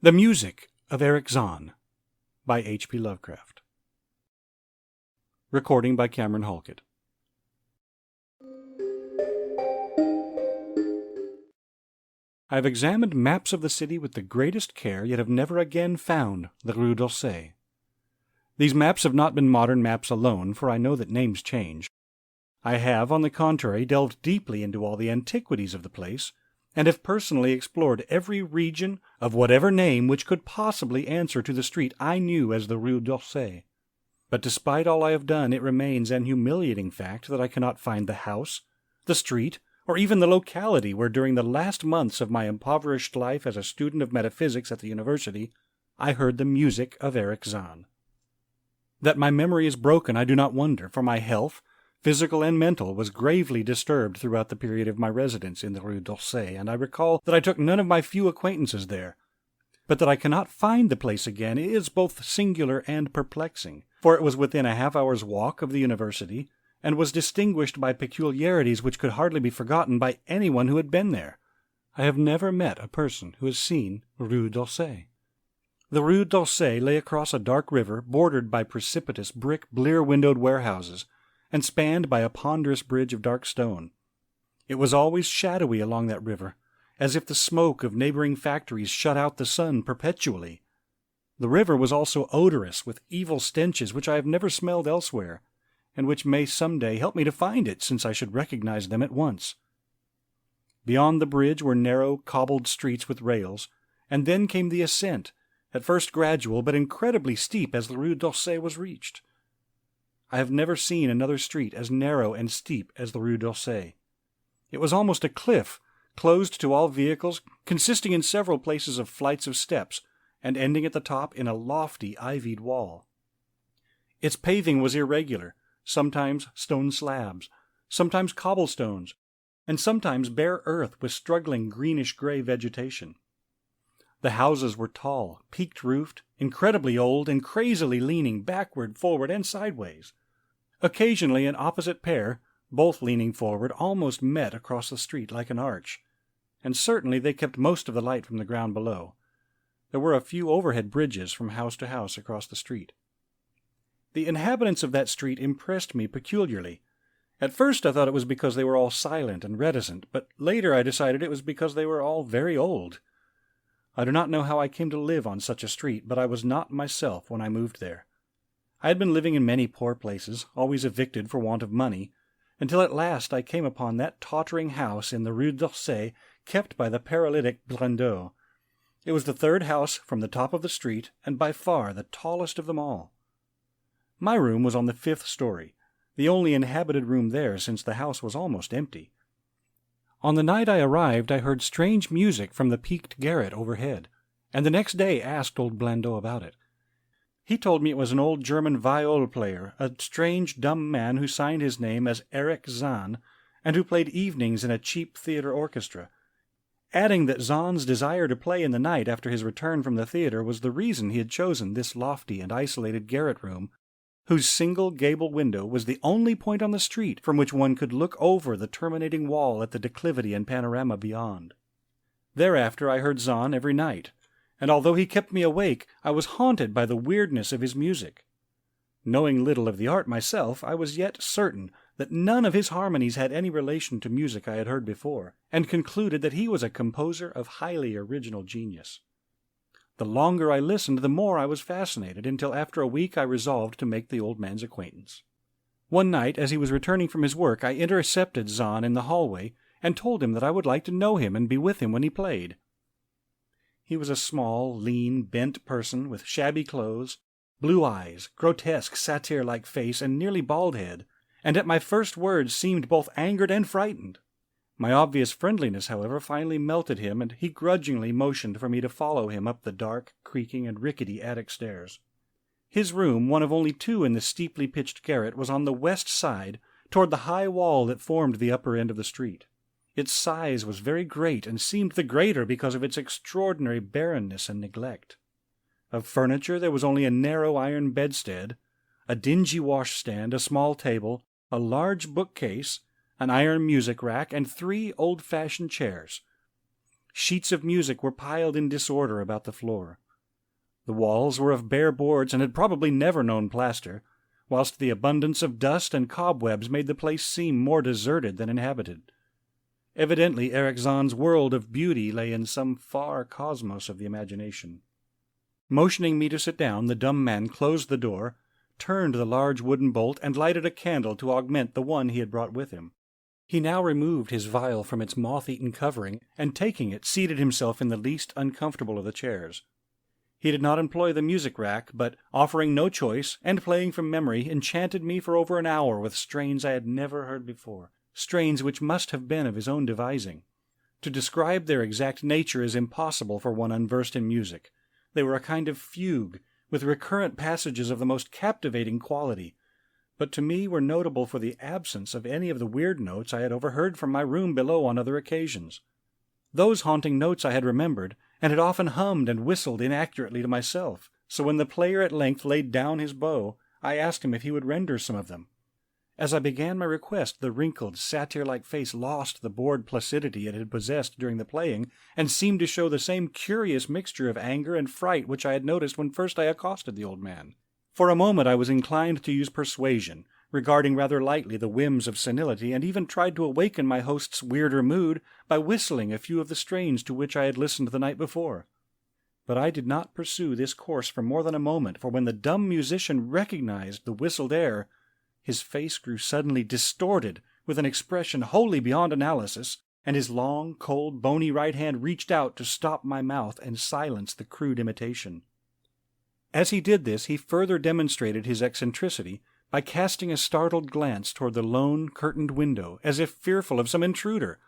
The Music of Erich Zann by H.P. Lovecraft. Recording by Cameron Halket. I have examined maps of the city with the greatest care, yet have never again found the Rue d'Orsay. These maps have not been modern maps alone, for I know that names change. I have, on the contrary, delved deeply into all the antiquities of the place, and have personally explored every region of whatever name which could possibly answer to the street I knew as the Rue d'Orsay. But despite all I have done, it remains an humiliating fact that I cannot find the house, the street, or even the locality where during the last months of my impoverished life as a student of metaphysics at the university, I heard the music of Erich Zann. That my memory is broken I do not wonder, for my health, physical and mental, was gravely disturbed throughout the period of my residence in the Rue d'Orsay, and I recall that I took none of my few acquaintances there. But that I cannot find the place again is both singular and perplexing, for it was within a half-hour's walk of the university, and was distinguished by peculiarities which could hardly be forgotten by anyone who had been there. I have never met a person who has seen Rue d'Orsay. The Rue d'Orsay lay across a dark river bordered by precipitous brick, blear-windowed warehouses, and spanned by a ponderous bridge of dark stone. It was always shadowy along that river, as if the smoke of neighboring factories shut out the sun perpetually. The river was also odorous with evil stenches which I have never smelled elsewhere, and which may some day help me to find it, since I should recognize them at once. Beyond the bridge were narrow, cobbled streets with rails, and then came the ascent, at first gradual but incredibly steep as the Rue d'Orsay was reached. I have never seen another street as narrow and steep as the Rue d'Orsay. It was almost a cliff, closed to all vehicles, consisting in several places of flights of steps, and ending at the top in a lofty ivied wall. Its paving was irregular, sometimes stone slabs, sometimes cobblestones, and sometimes bare earth with struggling greenish-gray vegetation. The houses were tall, peaked-roofed, incredibly old, and crazily leaning backward, forward, and sideways. Occasionally an opposite pair, both leaning forward, almost met across the street like an arch, and certainly they kept most of the light from the ground below. There were a few overhead bridges from house to house across the street. The inhabitants of that street impressed me peculiarly. At first I thought it was because they were all silent and reticent, but later I decided it was because they were all very old. I do not know how I came to live on such a street, but I was not myself when I moved there. I had been living in many poor places, always evicted for want of money, until at last I came upon that tottering house in the Rue d'Orsay kept by the paralytic Blandeau. It was the third house from the top of the street, and by far the tallest of them all. My room was on the 5th story, the only inhabited room there, since the house was almost empty. On the night I arrived I heard strange music from the peaked garret overhead, and the next day asked old Blandeau about it. He told me it was an old German viol player, a strange dumb man who signed his name as Erich Zann, and who played evenings in a cheap theatre orchestra, adding that Zann's desire to play in the night after his return from the theatre was the reason he had chosen this lofty and isolated garret room, whose single gable window was the only point on the street from which one could look over the terminating wall at the declivity and panorama beyond. Thereafter I heard Zann every night, and although he kept me awake, I was haunted by the weirdness of his music. Knowing little of the art myself, I was yet certain that none of his harmonies had any relation to music I had heard before, and concluded that he was a composer of highly original genius. The longer I listened, the more I was fascinated, until after a week I resolved to make the old man's acquaintance. One night, as he was returning from his work, I intercepted Zann in the hallway and told him that I would like to know him and be with him when he played. He was a small, lean, bent person with shabby clothes, blue eyes, grotesque, satyr-like face, and nearly bald head, and at my first words seemed both angered and frightened. My obvious friendliness, however, finally melted him, and he grudgingly motioned for me to follow him up the dark, creaking, and rickety attic stairs. His room, one of only two in the steeply pitched garret, was on the west side, toward the high wall that formed the upper end of the street. Its size was very great, and seemed the greater because of its extraordinary barrenness and neglect. Of furniture there was only a narrow iron bedstead, a dingy washstand, a small table, a large bookcase, an iron music rack, and 3 old-fashioned chairs. Sheets of music were piled in disorder about the floor. The walls were of bare boards and had probably never known plaster, whilst the abundance of dust and cobwebs made the place seem more deserted than inhabited. Evidently Erich Zann's world of beauty lay in some far cosmos of the imagination. Motioning me to sit down, the dumb man closed the door, turned the large wooden bolt, and lighted a candle to augment the one he had brought with him. He now removed his viol from its moth-eaten covering, and taking it, seated himself in the least uncomfortable of the chairs. He did not employ the music rack, but, offering no choice, and playing from memory, enchanted me for over an hour with strains I had never heard before, strains which must have been of his own devising. To describe their exact nature is impossible for one unversed in music. They were a kind of fugue, with recurrent passages of the most captivating quality, but to me were notable for the absence of any of the weird notes I had overheard from my room below on other occasions. Those haunting notes I had remembered, and had often hummed and whistled inaccurately to myself, so when the player at length laid down his bow, I asked him if he would render some of them. As I began my request, the wrinkled, satyr-like face lost the bored placidity it had possessed during the playing, and seemed to show the same curious mixture of anger and fright which I had noticed when first I accosted the old man. For a moment I was inclined to use persuasion, regarding rather lightly the whims of senility, and even tried to awaken my host's weirder mood by whistling a few of the strains to which I had listened the night before. But I did not pursue this course for more than a moment, for when the dumb musician recognized the whistled air, his face grew suddenly distorted with an expression wholly beyond analysis, and his long, cold, bony right hand reached out to stop my mouth and silence the crude imitation. As he did this, he further demonstrated his eccentricity by casting a startled glance toward the lone, curtained window, as if fearful of some intruder,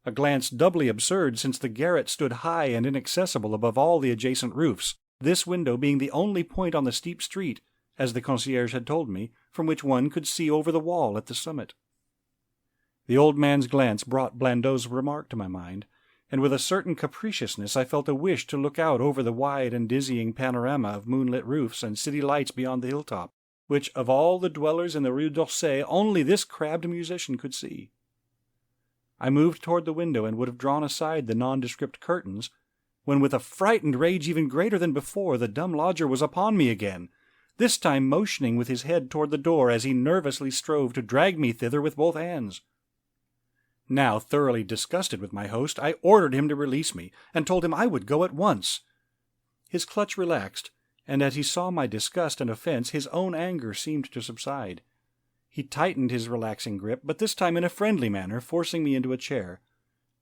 a glance doubly absurd since the garret stood high and inaccessible above all the adjacent roofs, this window being the only point on the steep street, as the concierge had told me, from which one could see over the wall at the summit. The old man's glance brought Blandot's remark to my mind, and with a certain capriciousness I felt a wish to look out over the wide and dizzying panorama of moonlit roofs and city lights beyond the hilltop, which of all the dwellers in the Rue d'Orsay only this crabbed musician could see. I moved toward the window and would have drawn aside the nondescript curtains, when with a frightened rage even greater than before the dumb lodger was upon me again, this time motioning with his head toward the door as he nervously strove to drag me thither with both hands. Now thoroughly disgusted with my host, I ordered him to release me, and told him I would go at once. His clutch relaxed, and as he saw my disgust and offense, his own anger seemed to subside. He tightened his relaxing grip, but this time in a friendly manner, forcing me into a chair.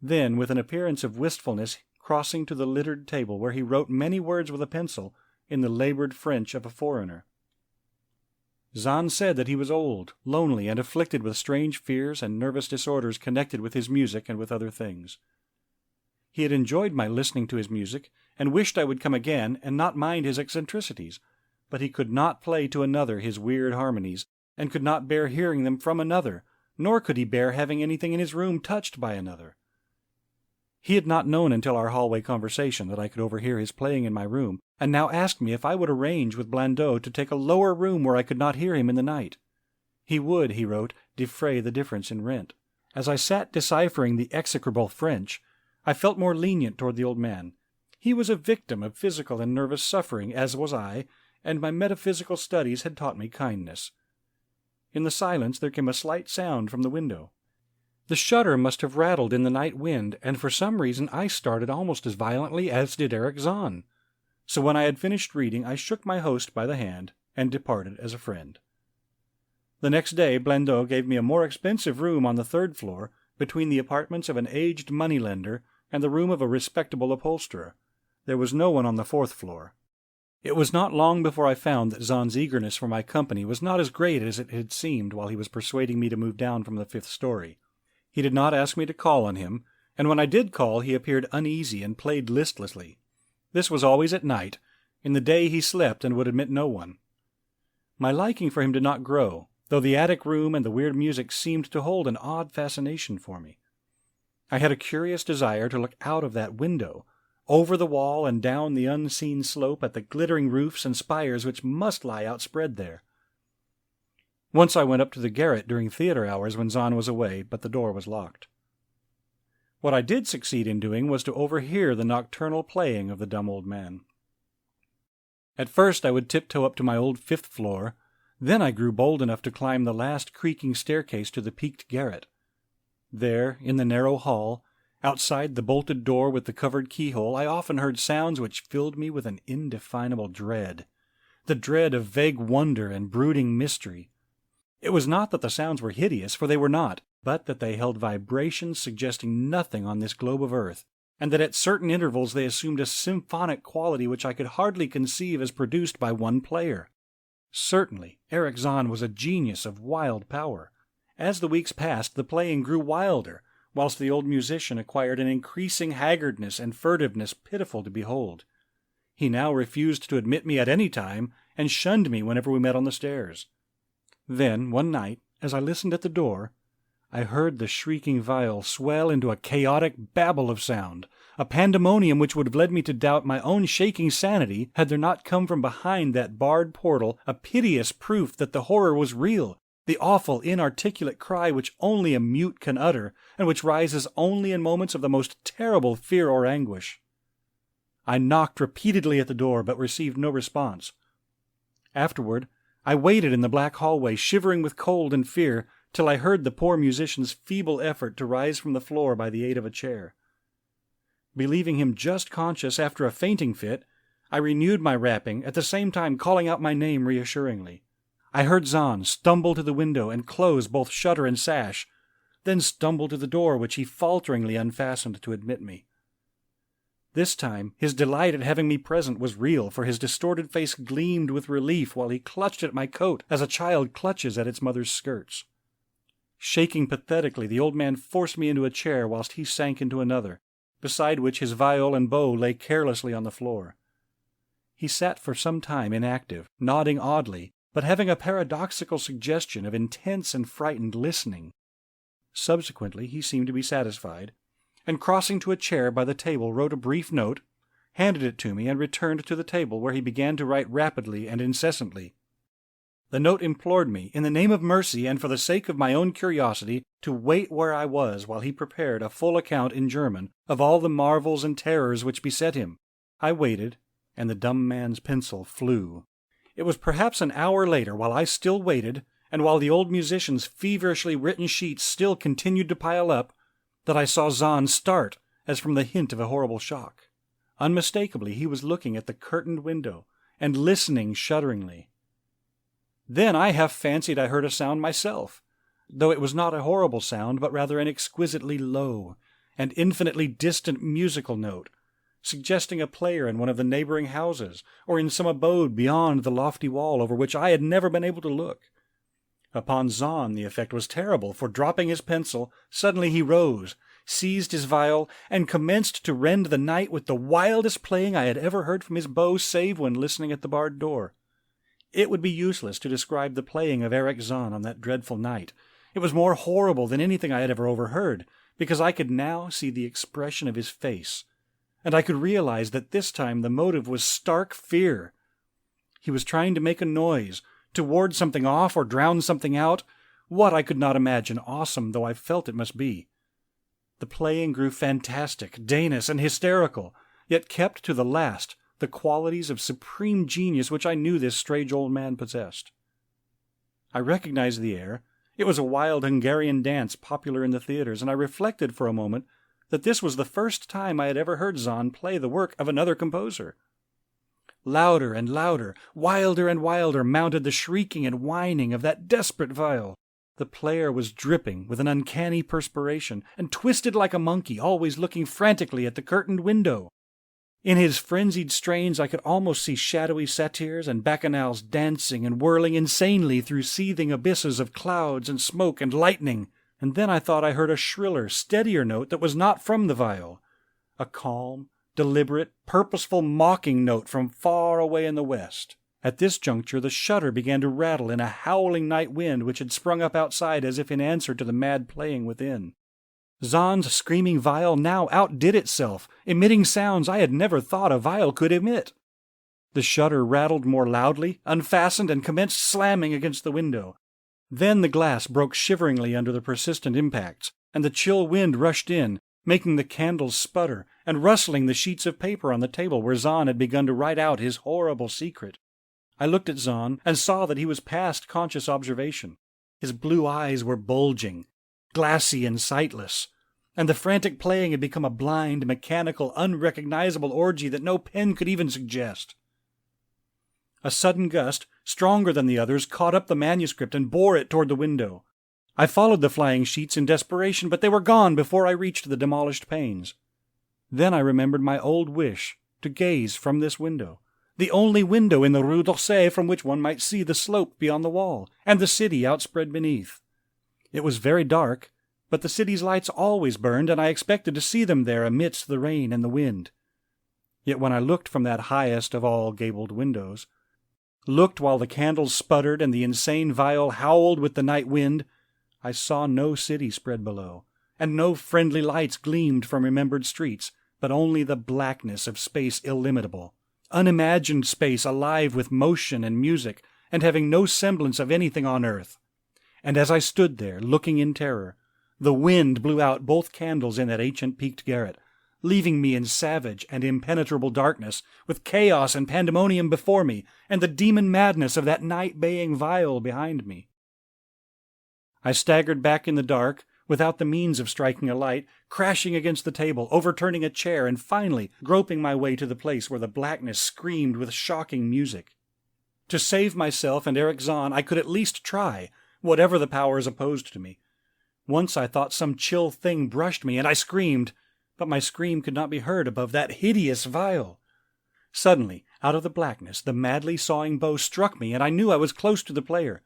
Then, with an appearance of wistfulness, crossing to the littered table where he wrote many words with a pencil in the labored French of a foreigner. Zann said that he was old, lonely, and afflicted with strange fears and nervous disorders connected with his music and with other things. He had enjoyed my listening to his music, and wished I would come again and not mind his eccentricities, but he could not play to another his weird harmonies, and could not bear hearing them from another, nor could he bear having anything in his room touched by another. He had not known until our hallway conversation that I could overhear his playing in my room, and now asked me if I would arrange with Blandot to take a lower room where I could not hear him in the night. He would, he wrote, defray the difference in rent. As I sat deciphering the execrable French, I felt more lenient toward the old man. He was a victim of physical and nervous suffering, as was I, and my metaphysical studies had taught me kindness. In the silence there came a slight sound from the window. The shutter must have rattled in the night wind, and for some reason I started almost as violently as did Erich Zann. So when I had finished reading, I shook my host by the hand and departed as a friend. The next day Blandot gave me a more expensive room on the third floor, between the apartments of an aged moneylender and the room of a respectable upholsterer. There was no one on the fourth floor. It was not long before I found that Zann's eagerness for my company was not as great as it had seemed while he was persuading me to move down from the fifth story. He did not ask me to call on him, and when I did call he appeared uneasy and played listlessly. This was always at night. In the day he slept and would admit no one. My liking for him did not grow, though the attic room and the weird music seemed to hold an odd fascination for me. I had a curious desire to look out of that window, over the wall and down the unseen slope at the glittering roofs and spires which must lie outspread there. Once I went up to the garret during theater hours when Zann was away, but the door was locked. What I did succeed in doing was to overhear the nocturnal playing of the dumb old man. At first I would tiptoe up to my old 5th floor, then I grew bold enough to climb the last creaking staircase to the peaked garret. There, in the narrow hall, outside the bolted door with the covered keyhole, I often heard sounds which filled me with an indefinable dread, the dread of vague wonder and brooding mystery. It was not that the sounds were hideous, for they were not, but that they held vibrations suggesting nothing on this globe of earth, and that at certain intervals they assumed a symphonic quality which I could hardly conceive as produced by one player. Certainly, Erich Zann was a genius of wild power. As the weeks passed, the playing grew wilder, whilst the old musician acquired an increasing haggardness and furtiveness pitiful to behold. He now refused to admit me at any time, and shunned me whenever we met on the stairs. Then, one night, as I listened at the door, I heard the shrieking viol swell into a chaotic babble of sound, a pandemonium which would have led me to doubt my own shaking sanity had there not come from behind that barred portal a piteous proof that the horror was real, the awful inarticulate cry which only a mute can utter, and which rises only in moments of the most terrible fear or anguish. I knocked repeatedly at the door, but received no response. Afterward, I waited in the black hallway, shivering with cold and fear, till I heard the poor musician's feeble effort to rise from the floor by the aid of a chair. Believing him just conscious after a fainting fit, I renewed my rapping, at the same time calling out my name reassuringly. I heard Zann stumble to the window and close both shutter and sash, then stumble to the door which he falteringly unfastened to admit me. This time his delight at having me present was real, for his distorted face gleamed with relief while he clutched at my coat as a child clutches at its mother's skirts. Shaking pathetically, the old man forced me into a chair whilst he sank into another, beside which his viol and bow lay carelessly on the floor. He sat for some time inactive, nodding oddly, but having a paradoxical suggestion of intense and frightened listening. Subsequently he seemed to be satisfied, and crossing to a chair by the table wrote a brief note, handed it to me, and returned to the table, where he began to write rapidly and incessantly. The note implored me, in the name of mercy and for the sake of my own curiosity, to wait where I was while he prepared a full account in German of all the marvels and terrors which beset him. I waited, and the dumb man's pencil flew. It was perhaps an hour later, while I still waited, and while the old musician's feverishly written sheets still continued to pile up, that I saw Zann start as from the hint of a horrible shock. Unmistakably he was looking at the curtained window, and listening shudderingly. Then I half fancied I heard a sound myself, though it was not a horrible sound, but rather an exquisitely low and infinitely distant musical note, suggesting a player in one of the neighboring houses, or in some abode beyond the lofty wall over which I had never been able to look. Upon Zann the effect was terrible, for dropping his pencil, suddenly he rose, seized his viol, and commenced to rend the night with the wildest playing I had ever heard from his bow, save when listening at the barred door. It would be useless to describe the playing of Erich Zann on that dreadful night. It was more horrible than anything I had ever overheard, because I could now see the expression of his face, and I could realize that this time the motive was stark fear. He was trying to make a noise, to ward something off or drown something out, what I could not imagine, awesome though I felt it must be. The playing grew fantastic, Danish, and hysterical, yet kept to the last the qualities of supreme genius which I knew this strange old man possessed. I recognized the air. It was a wild Hungarian dance popular in the theaters, and I reflected for a moment that this was the first time I had ever heard Zann play the work of another composer. Louder and louder, wilder and wilder mounted the shrieking and whining of that desperate viol. The player was dripping with an uncanny perspiration, and twisted like a monkey, always looking frantically at the curtained window. In his frenzied strains I could almost see shadowy satyrs and bacchanals dancing and whirling insanely through seething abysses of clouds and smoke and lightning, and then I thought I heard a shriller, steadier note that was not from the viol, a calm, deliberate, purposeful, mocking note from far away in the west. At this juncture the shutter began to rattle in a howling night wind which had sprung up outside as if in answer to the mad playing within. Zann's screaming viol now outdid itself, emitting sounds I had never thought a viol could emit. The shutter rattled more loudly, unfastened, and commenced slamming against the window. Then the glass broke shiveringly under the persistent impacts, and the chill wind rushed in, making the candles sputter and rustling the sheets of paper on the table where Zann had begun to write out his horrible secret. I looked at Zann and saw that he was past conscious observation. His blue eyes were bulging, glassy and sightless, and the frantic playing had become a blind, mechanical, unrecognizable orgy that no pen could even suggest. A sudden gust, stronger than the others, caught up the manuscript and bore it toward the window. I followed the flying sheets in desperation, but they were gone before I reached the demolished panes. Then I remembered my old wish to gaze from this window, the only window in the Rue d'Orsay from which one might see the slope beyond the wall and the city outspread beneath. It was very dark, but the city's lights always burned, and I expected to see them there amidst the rain and the wind. Yet when I looked from that highest of all gabled windows, looked while the candles sputtered and the insane viol howled with the night wind, I saw no city spread below, and no friendly lights gleamed from remembered streets, but only the blackness of space illimitable, unimagined space alive with motion and music, and having no semblance of anything on earth. And as I stood there, looking in terror, the wind blew out both candles in that ancient peaked garret, leaving me in savage and impenetrable darkness, with chaos and pandemonium before me, and the demon madness of that night-baying viol behind me. I staggered back in the dark, without the means of striking a light, crashing against the table, overturning a chair, and finally groping my way to the place where the blackness screamed with shocking music. To save myself and Erich Zann, I could at least try, whatever the powers opposed to me. Once I thought some chill thing brushed me, and I screamed, but my scream could not be heard above that hideous viol. Suddenly, out of the blackness, the madly sawing bow struck me, and I knew I was close to the player.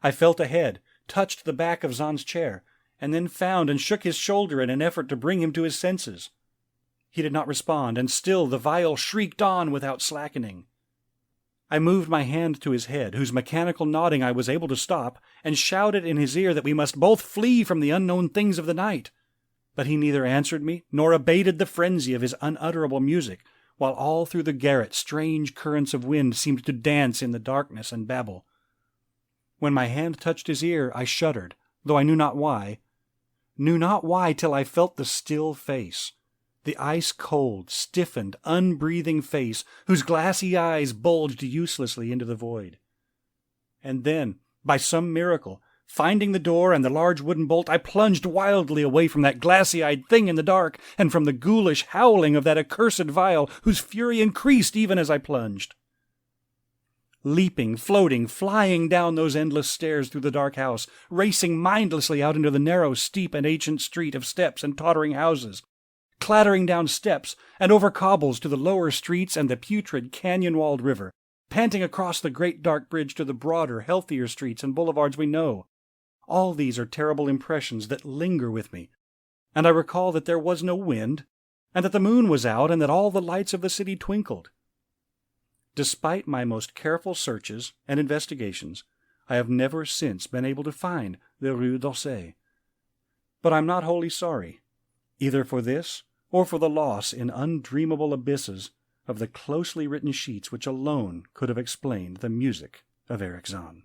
I felt ahead, touched the back of Zann's chair, and then found and shook his shoulder in an effort to bring him to his senses. He did not respond, and still the viol shrieked on without slackening. I moved my hand to his head, whose mechanical nodding I was able to stop, and shouted in his ear that we must both flee from the unknown things of the night. But he neither answered me nor abated the frenzy of his unutterable music, while all through the garret strange currents of wind seemed to dance in the darkness and babble. When my hand touched his ear, I shuddered, though I knew not why till I felt the still face, the ice-cold, stiffened, unbreathing face whose glassy eyes bulged uselessly into the void. And then, by some miracle, finding the door and the large wooden bolt, I plunged wildly away from that glassy-eyed thing in the dark, and from the ghoulish howling of that accursed viol, whose fury increased even as I plunged. Leaping, floating, flying down those endless stairs through the dark house, racing mindlessly out into the narrow, steep, and ancient street of steps and tottering houses, clattering down steps and over cobbles to the lower streets and the putrid, canyon-walled river, panting across the great dark bridge to the broader, healthier streets and boulevards we know. All these are terrible impressions that linger with me, and I recall that there was no wind, and that the moon was out, and that all the lights of the city twinkled. Despite my most careful searches and investigations, I have never since been able to find the Rue d'Orsay. But I'm not wholly sorry, either for this or for the loss in undreamable abysses of the closely written sheets which alone could have explained the music of Erich Zann.